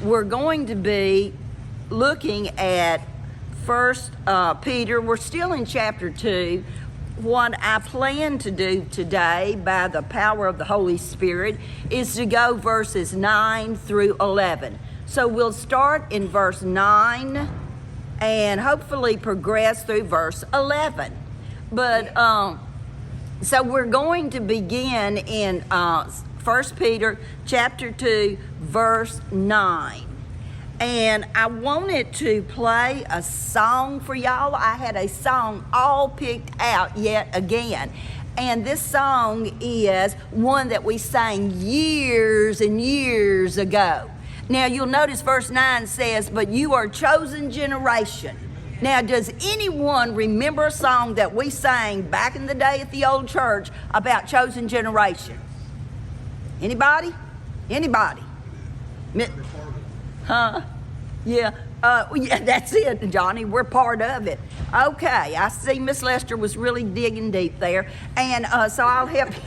we're going to be looking at First Peter. We're still in chapter 2. What I plan to do today by the power of the Holy Spirit is to go verses 9 through 11. So we'll start in verse 9 and hopefully progress through verse 11. But so we're going to begin in 1 Peter chapter 2 verse 9. And I wanted to play a song for y'all. I had a song all picked out yet again. And this song is one that we sang years and years ago. Now you'll notice verse 9 says, "But you are a chosen generation." Now, does anyone remember a song that we sang back in the day at the old church about chosen generation? Anybody? Anybody? Huh? Yeah. Yeah, that's it, Johnny. We're part of it. Okay. I see Miss Lester was really digging deep there. And so I'll help you.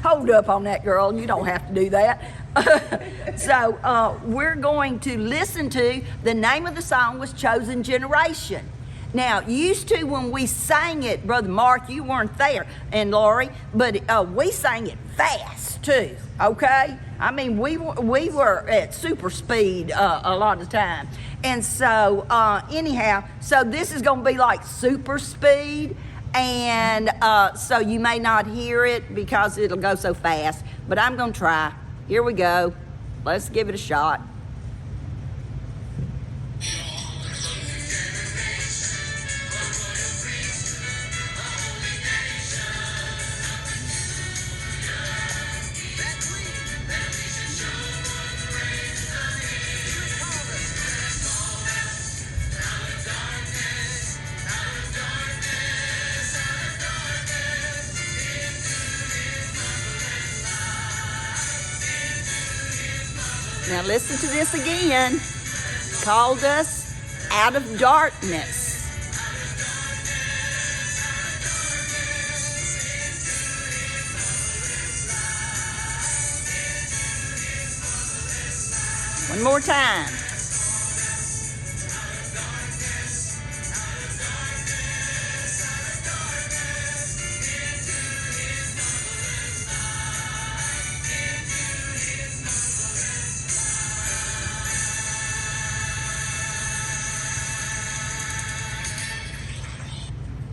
Hold up on that, girl. You don't have to do that. So we're going to listen to, the name of the song was Chosen Generation. Now, used to when we sang it, Brother Mark, you weren't there, and Lori, but we sang it fast too, okay? I mean, we were at super speed a lot of the time. And so anyhow, so this is going to be like super speed, and so you may not hear it because it'll go so fast, but I'm going to try. Here we go. Let's give it a shot. Now listen to this again. Called us out of darkness. One more time.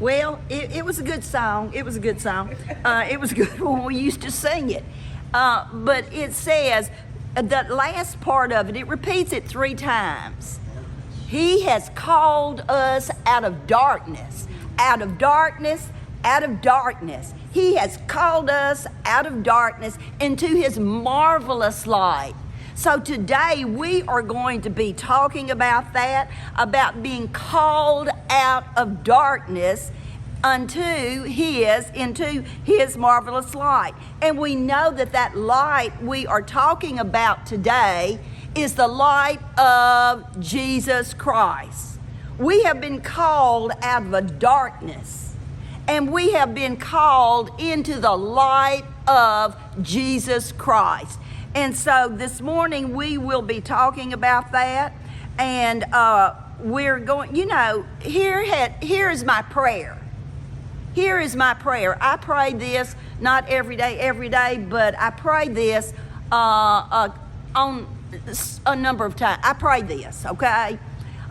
Well, it was a good song. It was a good song. It was good when we used to sing it. But it says, the last part of it, it repeats it 3 times. He has called us out of darkness, out of darkness, out of darkness. He has called us out of darkness into his marvelous light. So today we are going to be talking about that, about being called out of darkness into his marvelous light. And we know that that light we are talking about today is the light of Jesus Christ. We have been called out of a darkness, and we have been called into the light of Jesus Christ. And so this morning we will be talking about that, and we're going, here is my prayer. Here is my prayer. I pray this, not every day, but I pray this on a number of times. I pray this, okay,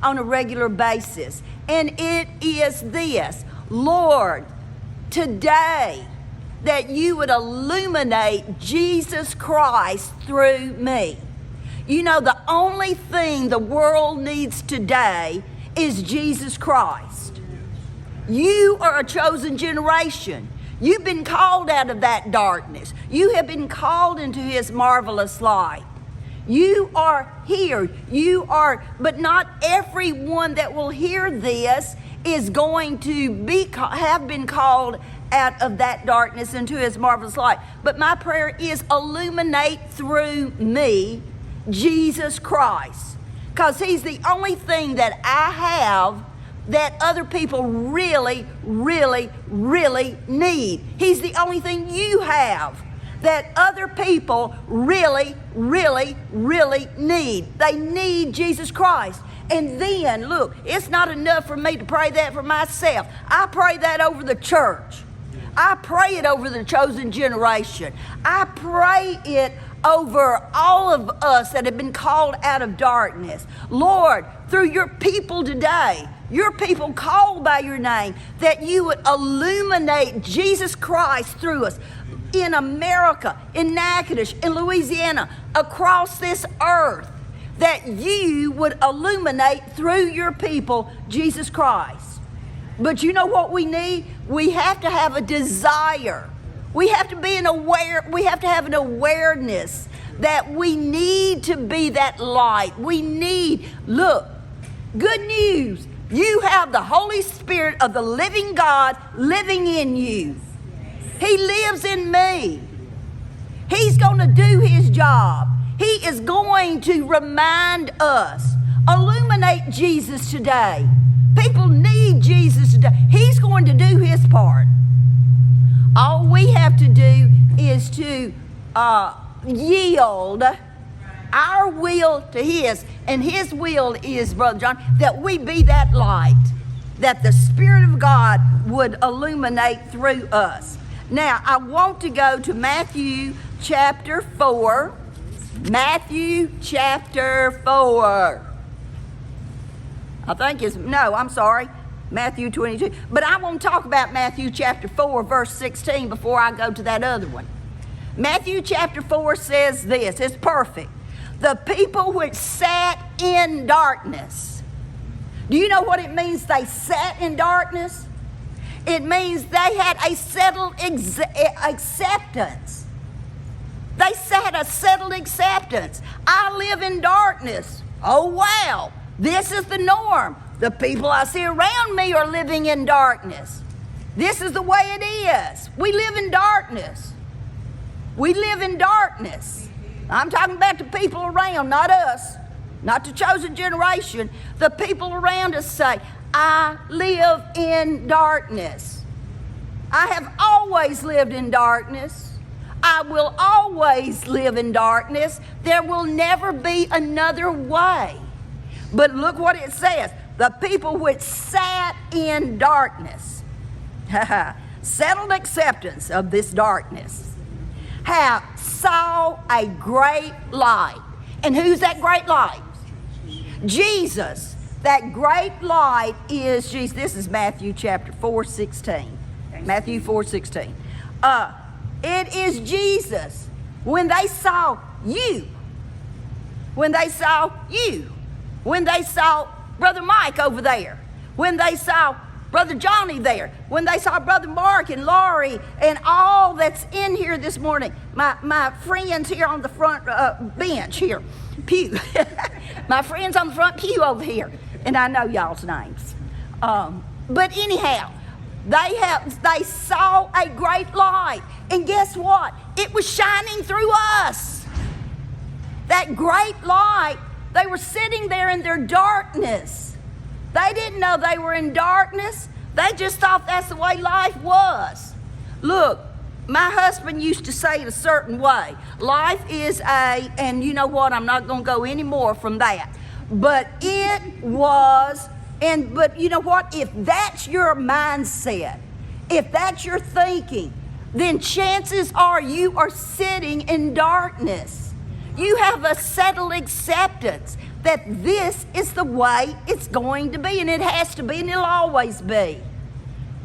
on a regular basis. And it is this: Lord, today, that you would illuminate Jesus Christ through me. You know, the only thing the world needs today is Jesus Christ. You are a chosen generation. You've been called out of that darkness. You have been called into his marvelous light. You are here. But not everyone that will hear this is going to have been called out of that darkness into his marvelous light. But my prayer is, illuminate through me Jesus Christ, because he's the only thing that I have that other people really, really, really need. He's the only thing you have that other people really, really, really need. They need Jesus Christ. And then, look, it's not enough for me to pray that for myself. I pray that over the church. I pray it over the chosen generation. I pray it over all of us that have been called out of darkness. Lord, through your people today, your people called by your name, that you would illuminate Jesus Christ through us in America, in Natchitoches, in Louisiana, across this earth, that you would illuminate through your people Jesus Christ. But you know what we need? We have to have a desire. We have to be we have to have an awareness that we need to be that light. We need, look, good news. You have the Holy Spirit of the living God living in you. He lives in me. He's going to do his job. He is going to remind us. Illuminate Jesus today. People need Jesus today. He's going to do his part. All we have to do is to yield our will to his. And his will is, Brother John, that we be that light, that the Spirit of God would illuminate through us. Now, I want to go to Matthew chapter 4. Matthew chapter 4. Matthew 22. But I want to talk about Matthew chapter 4, verse 16 before I go to that other one. Matthew chapter 4 says this. It's perfect. The people which sat in darkness. Do you know what it means they sat in darkness? It means they had a settled acceptance. They had a settled acceptance. I live in darkness. Oh, wow. This is the norm. The people I see around me are living in darkness. This is the way it is. We live in darkness. We live in darkness. I'm talking about the people around, not us, not the chosen generation. The people around us say, I live in darkness. I have always lived in darkness. I will always live in darkness. There will never be another way. But look what it says. The people which sat in darkness, settled acceptance of this darkness, saw a great light. And who's that great light? Jesus. That great light is Jesus. This is Matthew chapter 4:16. Matthew 4:16. It is Jesus. When they saw you, when they saw Brother Mike over there, when they saw Brother Johnny there, when they saw Brother Mark and Laurie and all that's in here this morning, my friends here on the front bench here, pew, my friends on the front pew over here, and I know y'all's names. But anyhow, they saw a great light, and guess what? It was shining through us. That great light. They were sitting there in their darkness. They didn't know they were in darkness. They just thought that's the way life was. Look, my husband used to say it a certain way. Life is and you know what? I'm not going to go any more from that. But it was, but you know what? If that's your mindset, if that's your thinking, then chances are you are sitting in darkness. You have a settled acceptance that this is the way it's going to be, and it has to be, and it'll always be.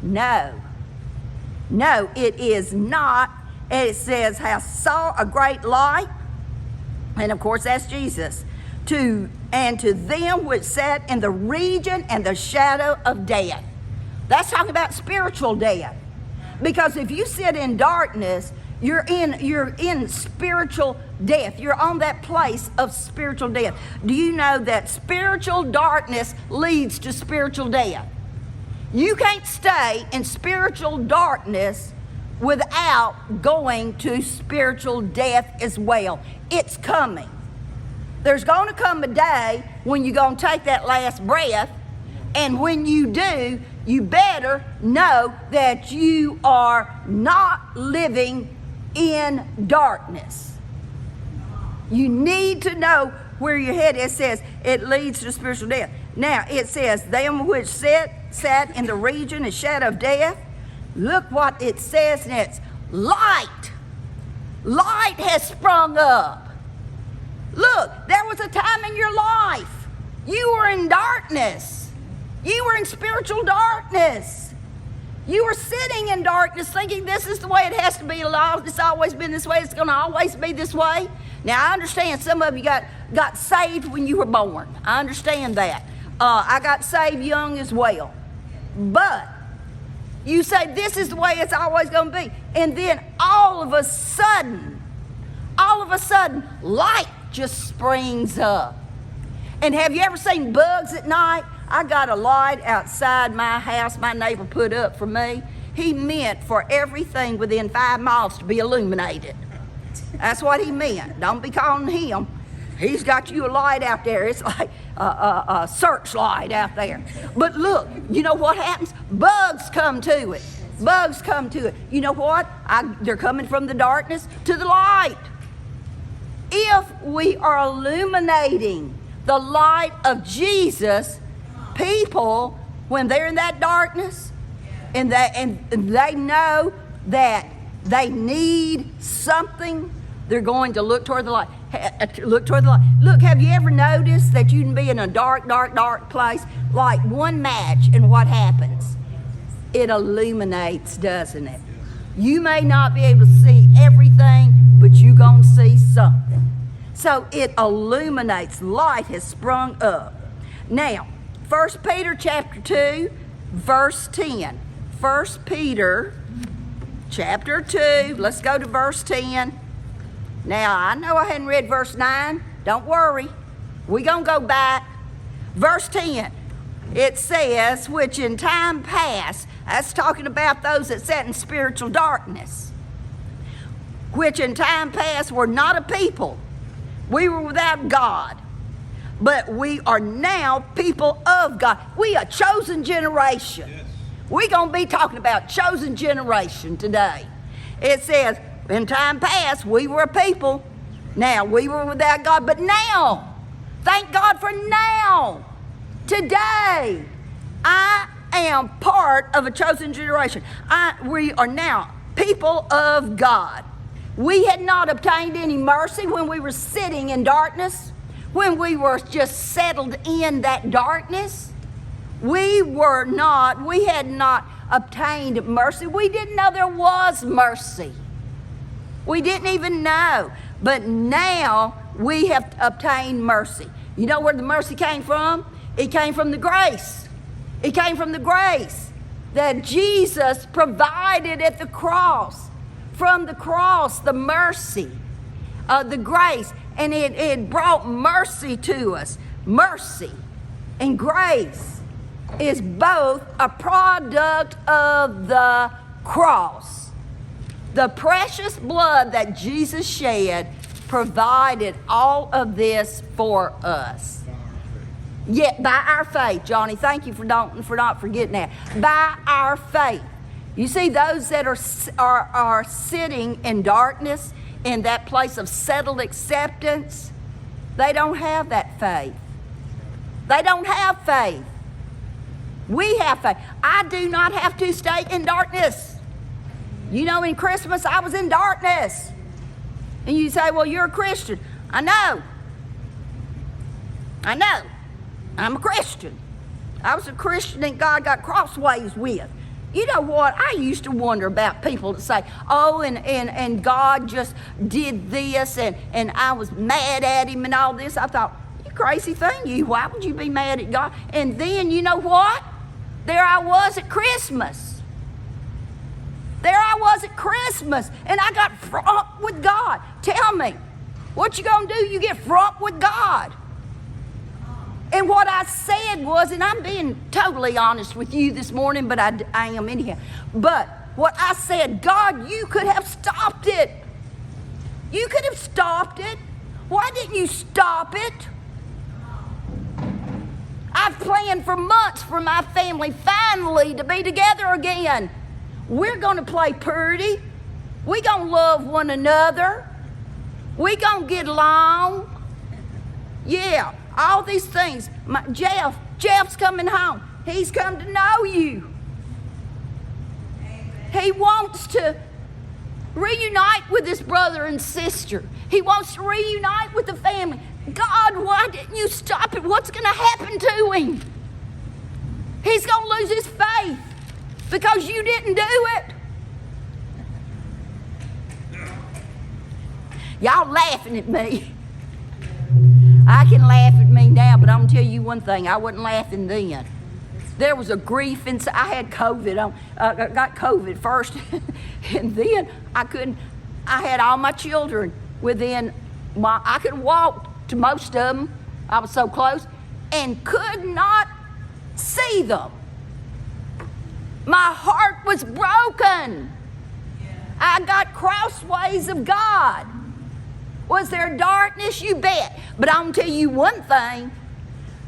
No, it is not. And it says, "I saw a great light," and of course that's Jesus. To them which sat in the region and the shadow of death. That's talking about spiritual death, because if you sit in darkness, you're in spiritual death. You're on that place of spiritual death. Do you know that spiritual darkness leads to spiritual death? You can't stay in spiritual darkness without going to spiritual death as well. It's coming. There's going to come a day when you're going to take that last breath, and when you do, you better know that you are not living in darkness. You need to know where you're headed. It says it leads to spiritual death. Now it says, them which sat in the region and shadow of death. Look what it says next. Light. Light has sprung up. Look, there was a time in your life you were in darkness. You were in spiritual darkness. You were sitting in darkness thinking this is the way it has to be. It's always been this way. It's going to always be this way. Now, I understand some of you got saved when you were born. I understand that. I got saved young as well. But you say this is the way it's always going to be. And then all of a sudden, light just springs up. And have you ever seen bugs at night? I got a light outside my house my neighbor put up for me. He meant for everything within 5 miles to be illuminated. That's what he meant. Don't be calling him. He's got you a light out there. It's like a searchlight out there. But look, you know what happens? Bugs come to it. Bugs come to it. You know what? They're coming from the darkness to the light. If we are illuminating the light of Jesus, people, when they're in that darkness and they know that they need something, they're going to look toward the light. Look toward the light. Look, have you ever noticed that you can be in a dark place, like one match, and what happens? It illuminates, doesn't it? You may not be able to see everything, but you're going to see something. So it illuminates. Light has sprung up. Now, 1 Peter chapter 2, verse 10. 1 Peter chapter 2, let's go to verse 10. Now, I know I hadn't read verse 9. Don't worry. We're going to go back. Verse 10, it says, which in time past, that's talking about those that sat in spiritual darkness, which in time past were not a people. We were without God. But we are now people of God. We a chosen generation. Yes. We're going to be talking about chosen generation today. It says, in time past, we were a people. Now, we were without God. But now, thank God for now. Today, I am part of a chosen generation. We are now people of God. We had not obtained any mercy when we were sitting in darkness, when we were just settled in that darkness. We had not obtained mercy. We didn't know there was mercy. We didn't even know. But now we have obtained mercy. You know where the mercy came from? It came from the grace. It came from the grace that Jesus provided at the cross. From the cross, the mercy, the grace, and it brought mercy to us. Mercy and grace is both a product of the cross. The precious blood that Jesus shed provided all of this for us. Yet by our faith, Johnny, thank you for not forgetting that. By our faith. You see, those that are sitting in darkness, in that place of settled acceptance, they don't have that faith. They don't have faith. We have faith. I do not have to stay in darkness. You know, in Christmas, I was in darkness. And you say, well, you're a Christian. I know. I'm a Christian. I was a Christian that God got crossways with. You know what? I used to wonder about people that say, oh, and God just did this, and I was mad at him and all this. I thought, you crazy thing, why would you be mad at God? And then, you know what? There I was at Christmas. And I got fraught with God. Tell me, what you gonna do? You get fraught with God. And what I said was, and I'm being totally honest with you this morning, but I am anyhow. But what I said, God, you could have stopped it. You could have stopped it. Why didn't you stop it? I've planned for months for my family finally to be together again. We're going to play pretty. We gonna love one another. We gonna get along. Yeah, all these things. Jeff's coming home. He's come to know you. He wants to reunite with his brother and sister. He wants to reunite with the family. God, why didn't you stop it? What's going to happen to him? He's going to lose his faith because you didn't do it. Y'all laughing at me. I can laugh at me now, but I'm going to tell you one thing. I wasn't laughing then. There was a grief inside. I had COVID. I got COVID first, and then I had all my children within I could walk to most of them. I was so close, and could not see them. My heart was broken. I got crossways of God. Was there darkness? You bet. But I'm going to tell you one thing.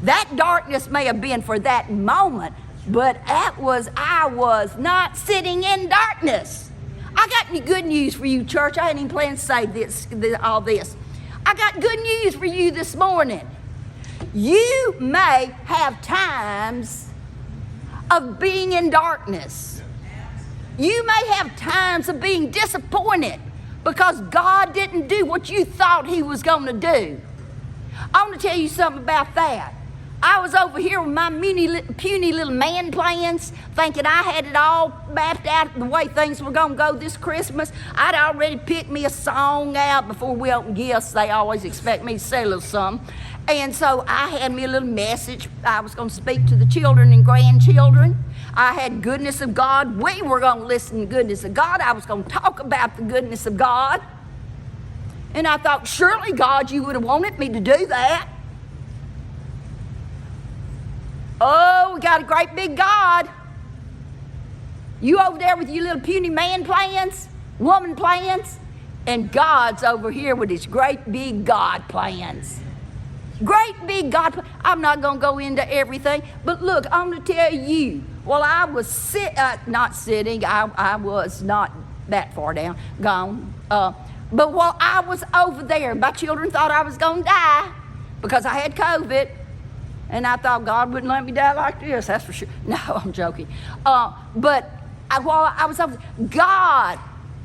That darkness may have been for that moment, but I was not sitting in darkness. I got good news for you, church. I hadn't even planned to say all this. I got good news for you this morning. You may have times of being in darkness. You may have times of being disappointed because God didn't do what you thought he was going to do. I want to tell you something about that. I was over here with my puny little man plans, thinking I had it all mapped out the way things were going to go this Christmas. I'd already picked me a song out before we open gifts. They always expect me to say a little something. And so I had me a little message. I was going to speak to the children and grandchildren. I had goodness of God. We were going to listen to the goodness of God. I was going to talk about the goodness of God. And I thought, surely, God, you would have wanted me to do that. Oh, we got a great big God. You over there with your little puny man plans, woman plans, and God's over here with his great big God plans. Great big God. I'm not going to go into everything, but look, I'm going to tell you, while I was not sitting, I was not that far down, gone. But while I was over there, my children thought I was going to die because I had COVID. And I thought God wouldn't let me die like this, that's for sure. No, I'm joking. But while I was over there, God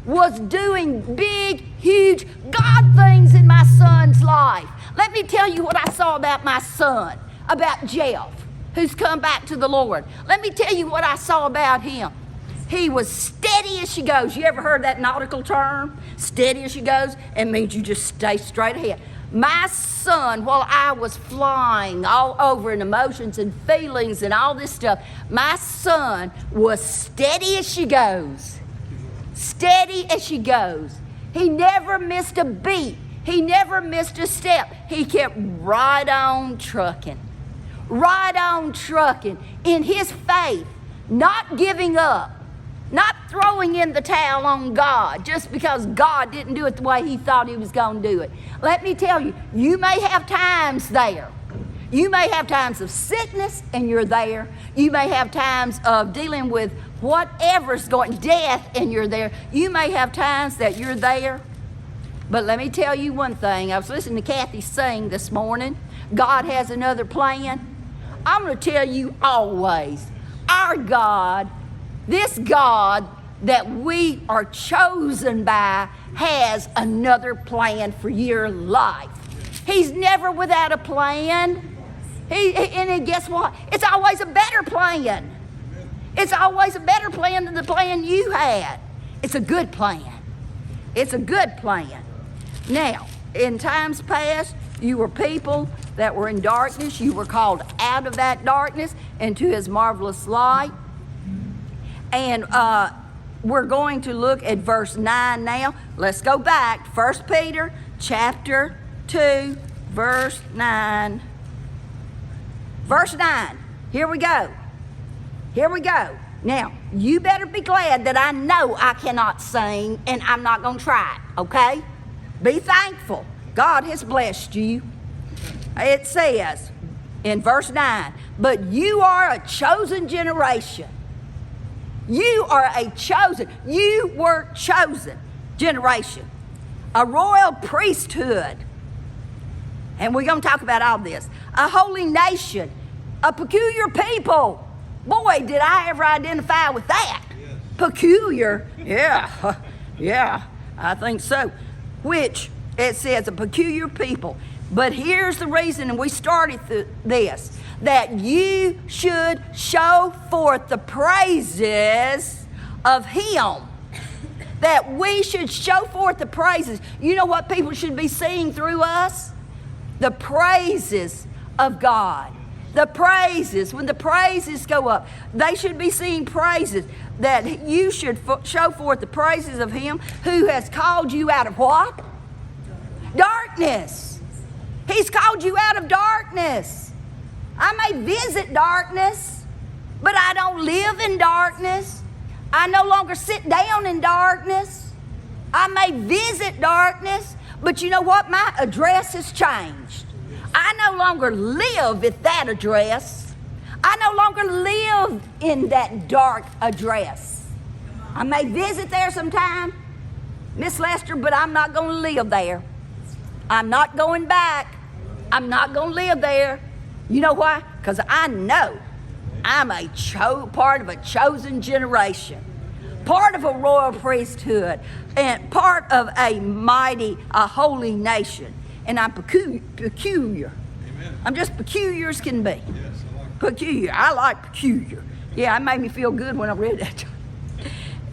was doing big, huge God things in my son's life. Let me tell you what I saw about my son, about Jeff, who's come back to the Lord. Let me tell you what I saw about him. He was steady as she goes. You ever heard that nautical term? Steady as she goes? It means you just stay straight ahead. My son, while I was flying all over in emotions and feelings and all this stuff, my son was steady as she goes. Steady as she goes. He never missed a beat. He never missed a step. He kept right on trucking. Right on trucking in his faith, not giving up. Not throwing in the towel on God just because God didn't do it the way he thought he was going to do it. Let me tell you, you may have times there. You may have times of sickness and you're there. You may have times of dealing with whatever's going, death, and you're there. You may have times that you're there. But let me tell you one thing. I was listening to Kathy sing this morning. God has another plan. I'm going to tell you always, our God, this God that we are chosen by, has another plan for your life. He's never without a plan. And guess what? It's always a better plan. It's always a better plan than the plan you had. It's a good plan. It's a good plan. Now, in times past, you were people that were in darkness. You were called out of that darkness into his marvelous light. And we're going to look at verse 9 now. Let's go back. 1 Peter chapter 2, verse 9. Verse 9. Here we go. Here we go. Now, you better be glad that I know I cannot sing and I'm not going to try it, okay? Be thankful. God has blessed you. It says in verse 9, but you are a chosen generation. You are a chosen. You were chosen. generation, a royal priesthood, and we're going to talk about all this, a holy nation, a peculiar people. Boy, did I ever identify with that. Yes. Peculiar, yeah, I think so. Which, it says, a peculiar people. But here's the reason, and we started this, that you should show forth the praises of Him. That we should show forth the praises. You know what people should be seeing through us? The praises of God. The praises. When the praises go up, they should be seeing praises. That you should show forth the praises of Him who has called you out of what? Darkness. He's called you out of darkness. I may visit darkness, but I don't live in darkness. I no longer sit down in darkness. I may visit darkness, but you know what? My address has changed. I no longer live at that address. I no longer live in that dark address. I may visit there sometime, Miss Lester, but I'm not going to live there. I'm not going back. I'm not going to live there. You know why? Because I know I'm a part of a chosen generation, part of a royal priesthood, and part of a holy nation. And I'm peculiar. Amen. I'm just peculiar as can be. Yes, I like peculiar. I like peculiar. Yeah, it made me feel good when I read that.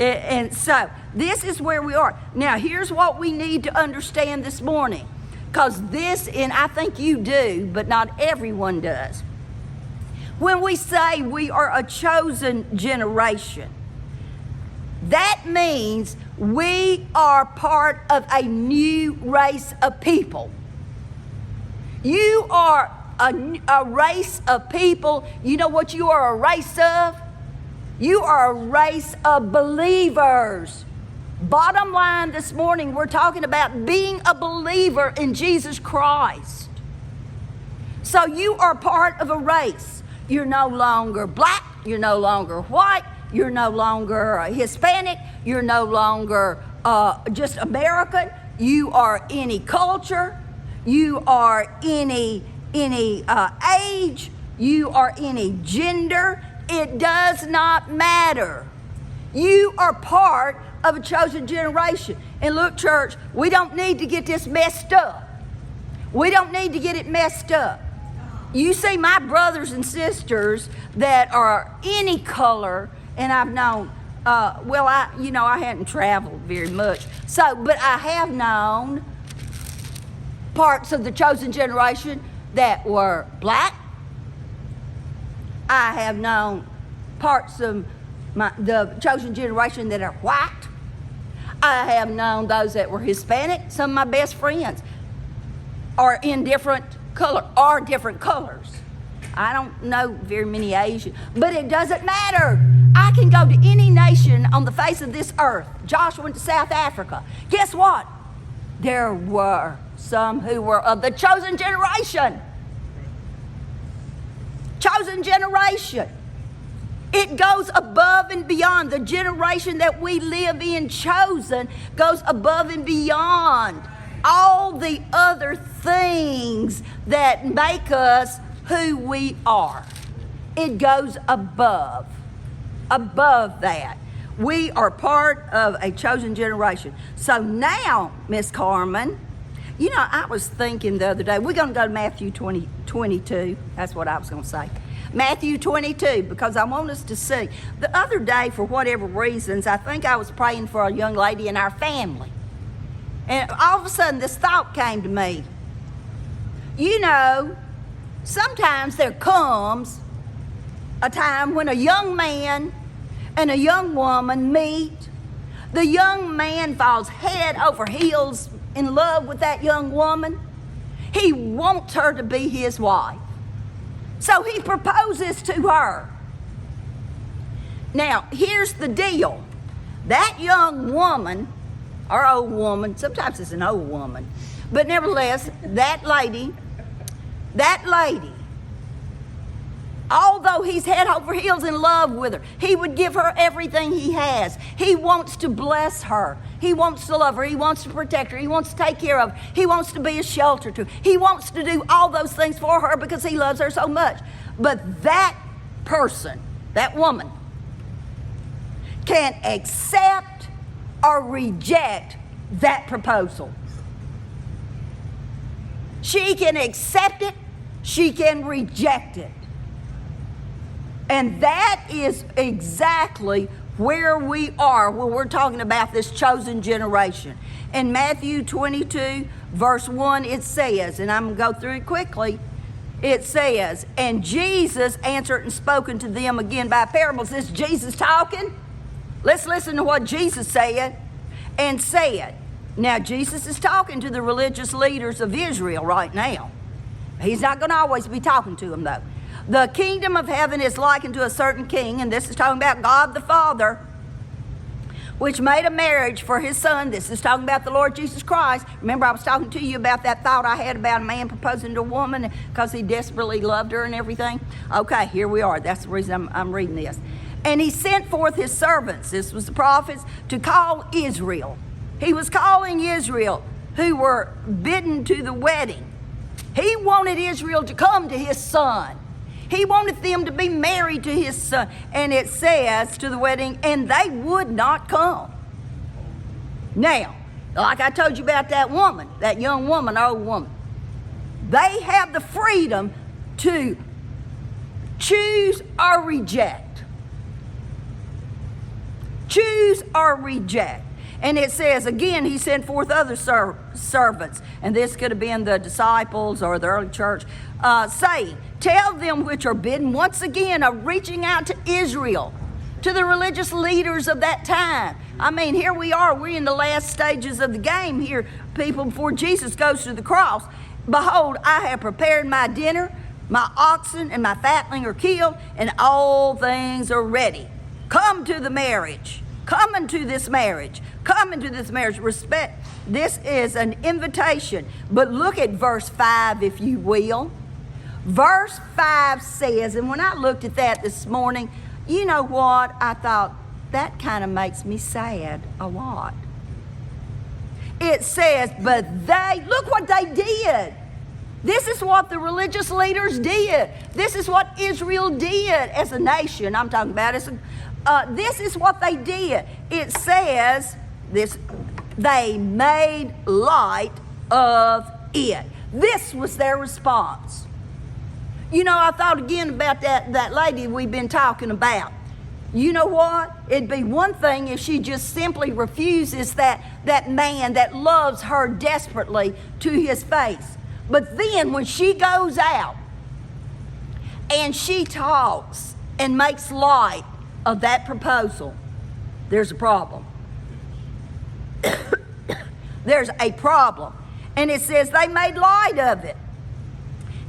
And so, this is where we are. Now, here's what we need to understand this morning. Because this, and I think you do, but not everyone does. When we say we are a chosen generation, that means we are part of a new race of people. You are a race of people. You know what you are a race of? You are a race of believers. Bottom line this morning, we're talking about being a believer in Jesus Christ. So you are part of a race. You're no longer black. You're no longer white. You're no longer Hispanic. You're no longer just American. You are any culture. You are any age. You are any gender. It does not matter. You are part of a chosen generation. And look, church, we don't need to get this messed up. We don't need to get it messed up. You see my brothers and sisters that are any color, and I've known, I hadn't traveled very much. But I have known parts of the chosen generation that were black. I have known parts of the chosen generation that are white. I have known those that were Hispanic. Some of my best friends are in different colors. I don't know very many Asian, but it doesn't matter. I can go to any nation on the face of this earth. Joshua went to South Africa. Guess what? There were some who were of the chosen generation. Chosen generation. It goes above and beyond. The generation that we live in, chosen, goes above and beyond all the other things that make us who we are. It goes above that. We are part of a chosen generation. So now, Miss Carmen, I was thinking the other day, we're going to go to Matthew 22. That's what I was going to say. Matthew 22, because I want us to see. The other day, for whatever reasons, I think I was praying for a young lady in our family. And all of a sudden, this thought came to me. Sometimes there comes a time when a young man and a young woman meet. The young man falls head over heels in love with that young woman. He wants her to be his wife. So he proposes to her. Now, here's the deal. That young woman, or old woman, sometimes it's an old woman, but nevertheless, that lady Although he's head over heels in love with her, he would give her everything he has. He wants to bless her. He wants to love her. He wants to protect her. He wants to take care of her. He wants to be a shelter to her. He wants to do all those things for her because he loves her so much. But that person, that woman, can accept or reject that proposal. She can accept it. She can reject it. And that is exactly where we are when we're talking about this chosen generation. In Matthew 22, verse 1, it says, and I'm going to go through it quickly, it says, and Jesus answered and spoke unto them again by parables. This is Jesus talking. Let's listen to what Jesus said and said. Now, Jesus is talking to the religious leaders of Israel right now. He's not going to always be talking to them, though. The kingdom of heaven is likened to a certain king, and this is talking about God the Father, which made a marriage for his son. This is talking about the Lord Jesus Christ. Remember, I was talking to you about that thought I had about a man proposing to a woman because he desperately loved her and everything. Okay, here we are. That's the reason I'm reading this. And he sent forth his servants, this was the prophets, to call Israel. He was calling Israel who were bidden to the wedding. He wanted Israel to come to his son. He wanted them to be married to his son. And it says to the wedding, and they would not come. Now, like I told you about that woman, that young woman, old woman, they have the freedom to choose or reject. Choose or reject. And it says, again, he sent forth other servants, and this could have been the disciples or the early church, saying, tell them which are bidden, once again, of reaching out to Israel, to the religious leaders of that time. I mean, here we are. We're in the last stages of the game here, people, before Jesus goes to the cross. Behold, I have prepared my dinner. My oxen and my fatling are killed, and all things are ready. Come to the marriage. Come into this marriage. Come into this marriage. Respect. This is an invitation. But look at verse 5, if you will. Verse 5 says, and when I looked at that this morning, you know what? I thought, that kind of makes me sad a lot. It says, but they, look what they did. This is what the religious leaders did. This is what Israel did as a nation. I'm talking about as this is what they did. It says this, they made light of it. This was their response. You know, I thought again about that lady we've been talking about. You know what? It'd be one thing if she just simply refuses that man that loves her desperately to his face. But then when she goes out and she talks and makes light of that proposal, there's a problem. There's a problem. And it says they made light of it.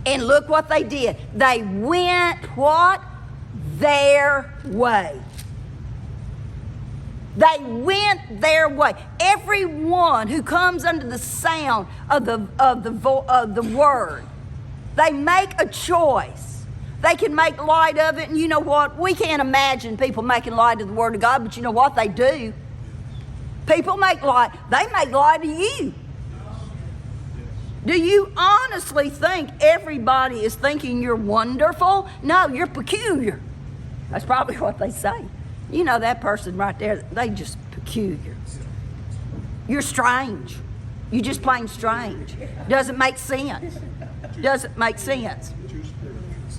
And look what they did. They went what? Their way. They went their way. Everyone who comes under the sound of the word, they make a choice. They can make light of it, and you know what? We can't imagine people making light of the word of God, but you know what? They do. People make light. They make light of you. Do you honestly think everybody is thinking you're wonderful? No, you're peculiar. That's probably what they say. You know that person right there, they just peculiar. You're strange. You're just plain strange. Doesn't make sense. Doesn't make sense.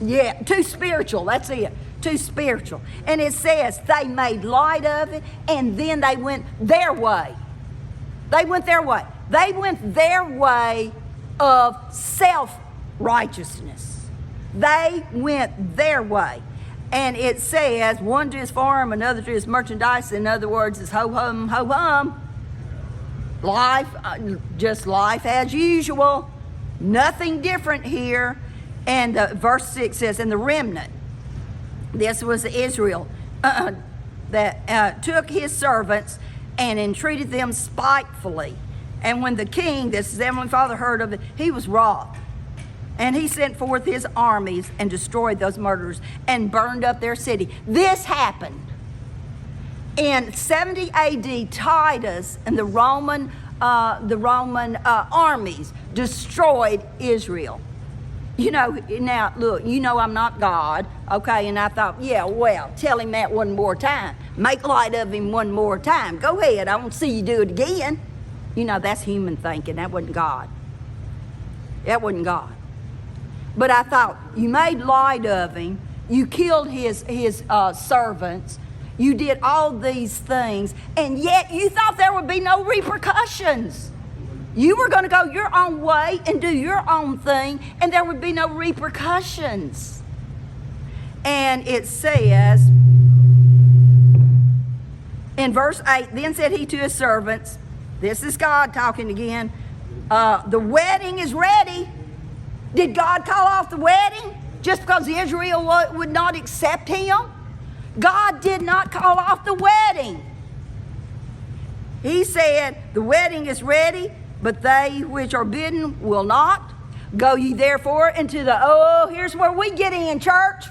Yeah, too spiritual, that's it. Too spiritual. And it says they made light of it, and then they went their way. They went their way. They went their way of self-righteousness. They went their way. And it says, one to his farm, another to his merchandise. In other words, it's ho-hum, ho-hum. Life, just life as usual. Nothing different here. And verse 6 says, and the remnant, this was Israel, that took his servants and entreated them spitefully. And when the king, this is Heavenly Father, heard of it, he was wroth. And he sent forth his armies and destroyed those murderers and burned up their city. This happened in 70 A.D. Titus and the Roman armies destroyed Israel. You know, now look, you know I'm not God, okay? And I thought, yeah, well, tell him that one more time. Make light of him one more time. Go ahead, I won't see you do it again. You know, that's human thinking. That wasn't God. That wasn't God. But I thought, you made light of him. You killed his servants. You did all these things. And yet you thought there would be no repercussions. You were going to go your own way and do your own thing, and there would be no repercussions. And it says in verse 8, then said he to his servants, this is God talking again, the wedding is ready. Did God call off the wedding just because Israel would not accept him? God did not call off the wedding. He said, the wedding is ready, but they which are bidden will not. Go ye therefore into the, here's where we get in, church.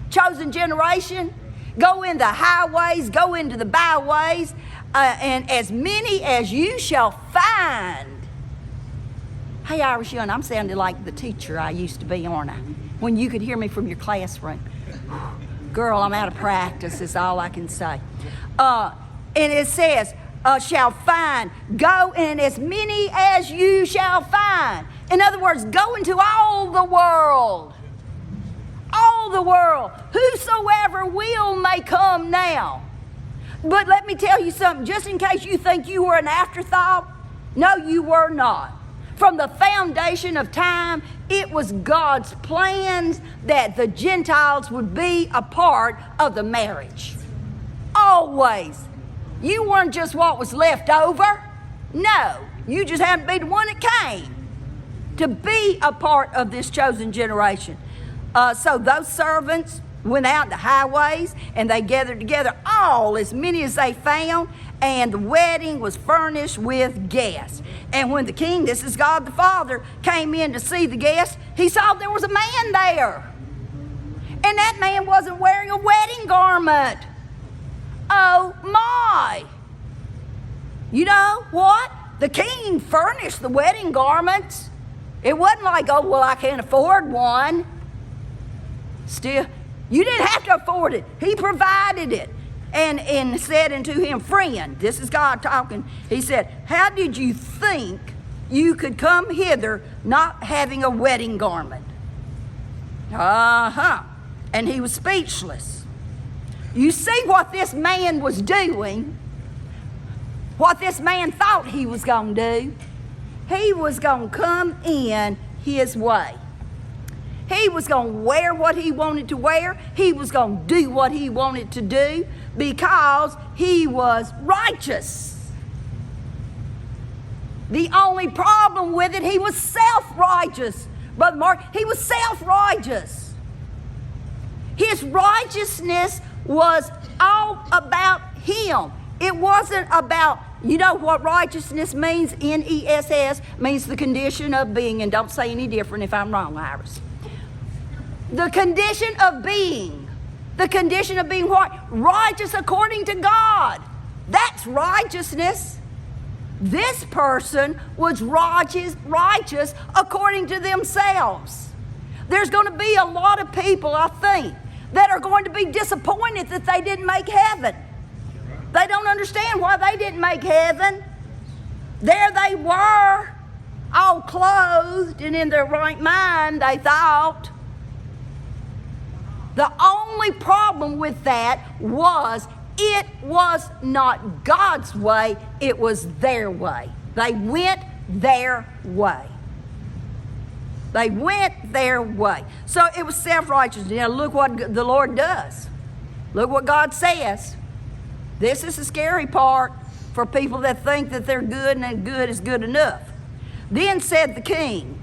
Chosen generation. Go in the highways, go into the byways, and as many as you shall find. Hey, Irish Young, I'm sounding like the teacher I used to be, aren't I? When you could hear me from your classroom. Girl, I'm out of practice, is all I can say. And it says, shall find. Go in as many as you shall find. In other words, go into all the world. All the world. Whosoever will may come now. But let me tell you something, just in case you think you were an afterthought, no, you were not. From the foundation of time, it was God's plans that the Gentiles would be a part of the marriage. Always. You weren't just what was left over. No, you just happened to be the one that came to be a part of this chosen generation. So those servants went out the highways and they gathered together all, as many as they found, and the wedding was furnished with guests. And when the king, this is God the Father, came in to see the guests, he saw there was a man there. And that man wasn't wearing a wedding garment. Oh my! You know what? The king furnished the wedding garments. It wasn't like, oh, well, I can't afford one. Still, you didn't have to afford it. He provided it. And said unto him, friend, this is God talking. He said, how did you think you could come hither not having a wedding garment? And he was speechless. You see what this man was doing, what this man thought he was going to do. He was going to come in his way. He was going to wear what he wanted to wear. He was going to do what he wanted to do because he was righteous. The only problem with it, he was self-righteous. Brother Mark, he was self-righteous. His righteousness was all about him. It wasn't about, you know what righteousness means? N-E-S-S means the condition of being, and don't say any different if I'm wrong, Iris. The condition of being. The condition of being what? Righteous according to God. That's righteousness. This person was righteous according to themselves. There's going to be a lot of people, I think, that are going to be disappointed that they didn't make heaven. They don't understand why they didn't make heaven. There they were, all clothed and in their right mind, they thought. The only problem with that was it was not God's way, it was their way. They went their way. They went their way. So it was self-righteous. Now look what the Lord does. Look what God says. This is the scary part for people that think that they're good and that good is good enough. Then said the king,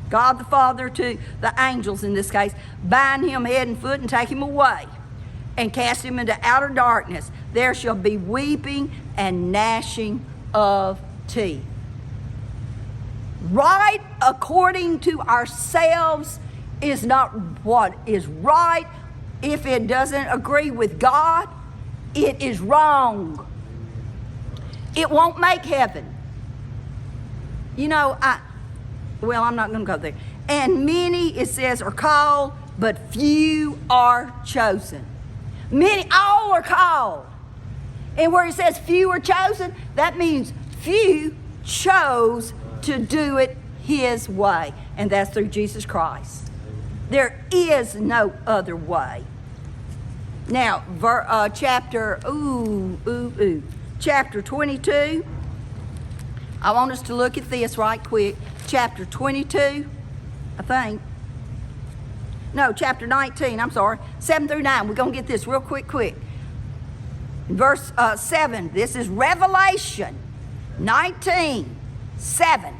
God the Father to the angels in this case, bind him head and foot and take him away and cast him into outer darkness. There shall be weeping and gnashing of teeth. Right according to ourselves is not what is right. If it doesn't agree with God, it is wrong. It won't make heaven. You know, I'm not going to go there. And many, it says, are called, but few are chosen. Many, all are called. And where it says few are chosen, that means few chose to do it His way. And that's through Jesus Christ. There is no other way. Now, chapter 22. I want us to look at this right quick. Chapter 22, I think. No, chapter 19, I'm sorry. 7 through 9. We're going to get this real quick. Verse 7. This is Revelation 19, 7.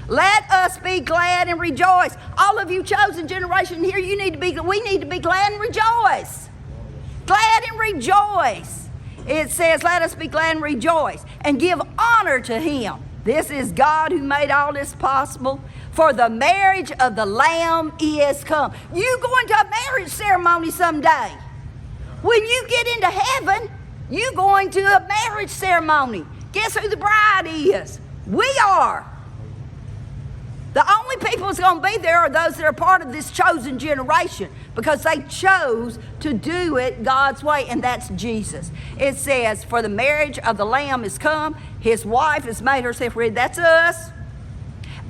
Let us be glad and rejoice. All of you chosen generation here, we need to be glad and rejoice. Glad and rejoice. It says, let us be glad and rejoice and give honor to Him. This is God who made all this possible. For the marriage of the Lamb is come. You going to a marriage ceremony someday. When you get into heaven, you going to a marriage ceremony. Guess who the bride is? We are. The only people that's going to be there are those that are part of this chosen generation, because they chose to do it God's way, and that's Jesus. It says, for the marriage of the Lamb is come, His wife has made herself ready. That's us.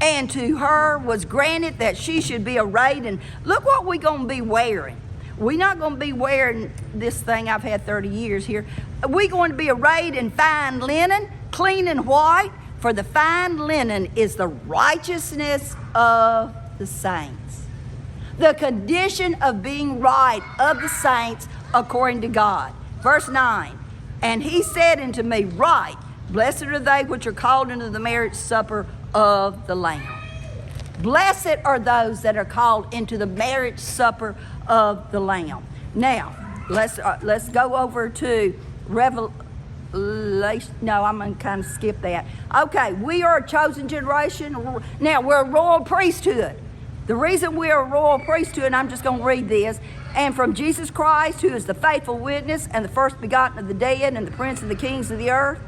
And to her was granted that she should be arrayed. And look what we're going to be wearing. We're not going to be wearing this thing I've had 30 years here. We're going to be arrayed in fine linen, clean and white. For the fine linen is the righteousness of the saints. The condition of being right of the saints according to God. Verse 9. And He said unto me, right, blessed are they which are called into the marriage supper of the Lamb. Blessed are those that are called into the marriage supper of the Lamb. Now, let's go over to Revelation. No, I'm going to kind of skip that. Okay, we are a chosen generation. Now, we're a royal priesthood. The reason we are a royal priesthood, and I'm just going to read this, and from Jesus Christ, who is the faithful witness and the first begotten of the dead and the prince of the kings of the earth,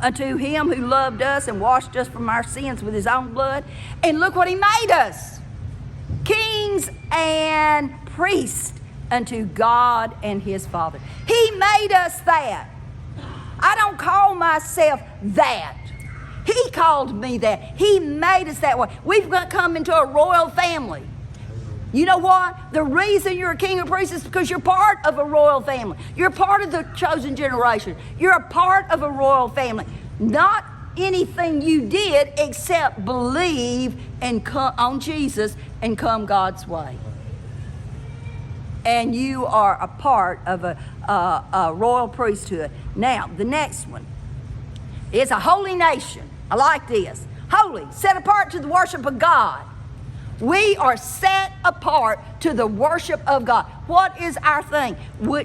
unto Him who loved us and washed us from our sins with His own blood. And look what He made us. Kings and priests unto God and His Father. He made us that. I don't call myself that. He called me that. He made us that way. We've come into a royal family. You know what? The reason you're a king or priest is because you're part of a royal family. You're part of the chosen generation. You're a part of a royal family. Not anything you did except believe and come on Jesus and come God's way. And you are a part of a royal priesthood. Now, the next one is a holy nation. I like this. Holy, set apart to the worship of God. We are set apart to the worship of God. What is our thing?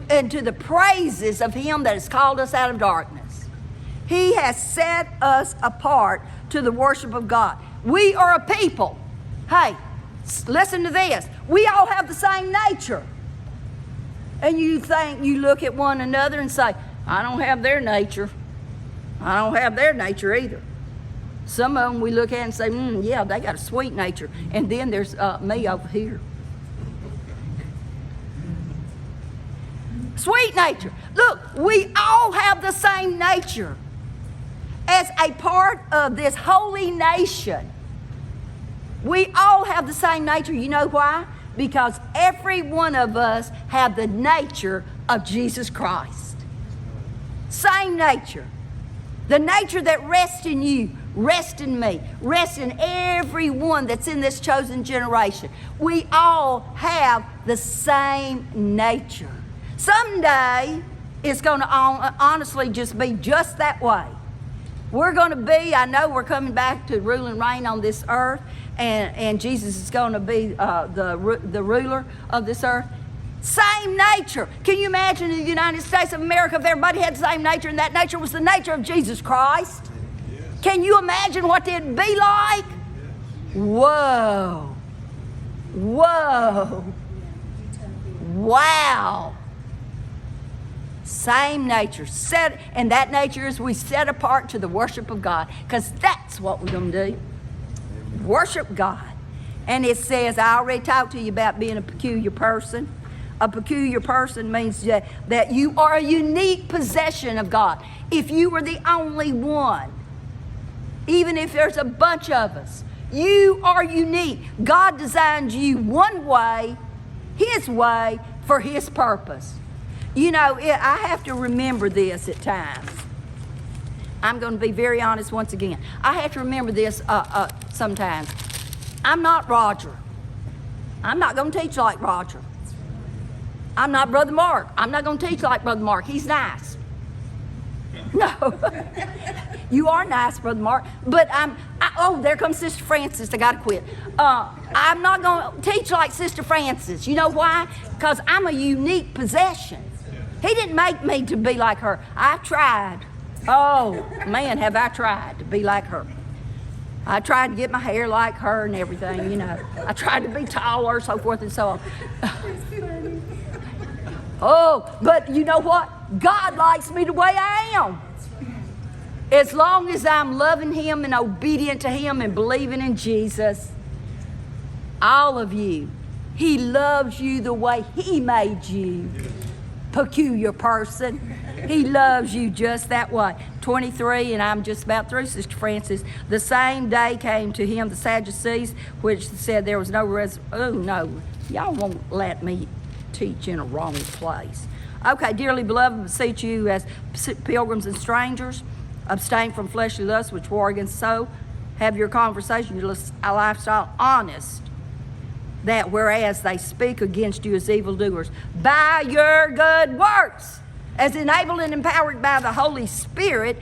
And to the praises of Him that has called us out of darkness. He has set us apart to the worship of God. We are a people. Hey, listen to this. We all have the same nature. And you look at one another and say, I don't have their nature. I don't have their nature either. Some of them we look at and say, yeah, they got a sweet nature. And then there's me over here. Sweet nature. Look, we all have the same nature as a part of this holy nation. We all have the same nature. You know why? Because every one of us have the nature of Jesus Christ. Same nature. The nature that rests in you, rests in me, rests in everyone that's in this chosen generation. We all have the same nature. Someday, it's going to honestly just be just that way. We're going to be, I know we're coming back to rule and reign on this earth, and Jesus is going to be the ruler of this earth. Same nature. Can you imagine in the United States of America if everybody had the same nature, and that nature was the nature of Jesus Christ? Yes. Can you imagine what it'd be like? Whoa. Whoa. Wow. Same nature. And that nature is we set apart to the worship of God, because that's what we're going to do. Worship God. And it says, I already talked to you about being a peculiar person. A peculiar person means that you are a unique possession of God. If you were the only one, even if there's a bunch of us, you are unique. God designed you one way, His way, for His purpose. You know, I have to remember this at times. I'm going to be very honest once again. I have to remember this sometimes. I'm not Roger. I'm not going to teach like Roger. I'm not Brother Mark. I'm not going to teach like Brother Mark. He's nice. No. You are nice, Brother Mark. But oh, there comes Sister Francis. I got to quit. I'm not going to teach like Sister Francis. You know why? Because I'm a unique possession. He didn't make me to be like her. I tried. Oh, man, have I tried to be like her. I tried to get my hair like her and everything, you know. I tried to be taller, so forth and so on. Oh, but you know what? God likes me the way I am. As long as I'm loving Him and obedient to Him and believing in Jesus, all of you, He loves you the way He made you. Peculiar person. He loves you just that way. 23, and I'm just about through, Sister Francis. The same day came to him the Sadducees, which said there was no oh no, y'all won't let me teach in a wrong place. Okay, dearly beloved, beseech you as pilgrims and strangers, abstain from fleshly lusts which war against the soul. Have your conversation, your lifestyle honest, that whereas they speak against you as evildoers, by your good works, as enabled and empowered by the Holy Spirit,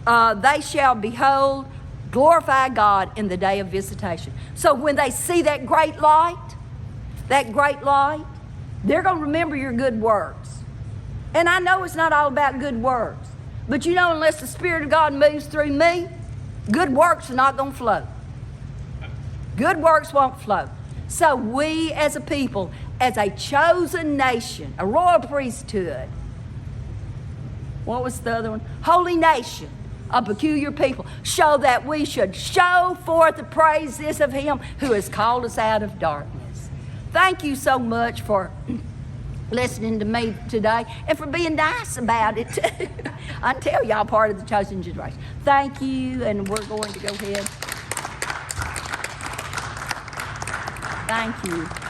they shall behold, glorify God in the day of visitation. So when they see that great light, they're going to remember your good works. And I know it's not all about good works, but you know, unless the Spirit of God moves through me, good works are not going to flow. Good works won't flow. So we as a people, as a chosen nation, a royal priesthood, what was the other one? Holy nation, a peculiar people, show that we should show forth the praises of Him who has called us out of darkness. Thank you so much for listening to me today and for being nice about it too. I tell y'all, part of the chosen generation. Thank you, and we're going to go ahead. Thank you.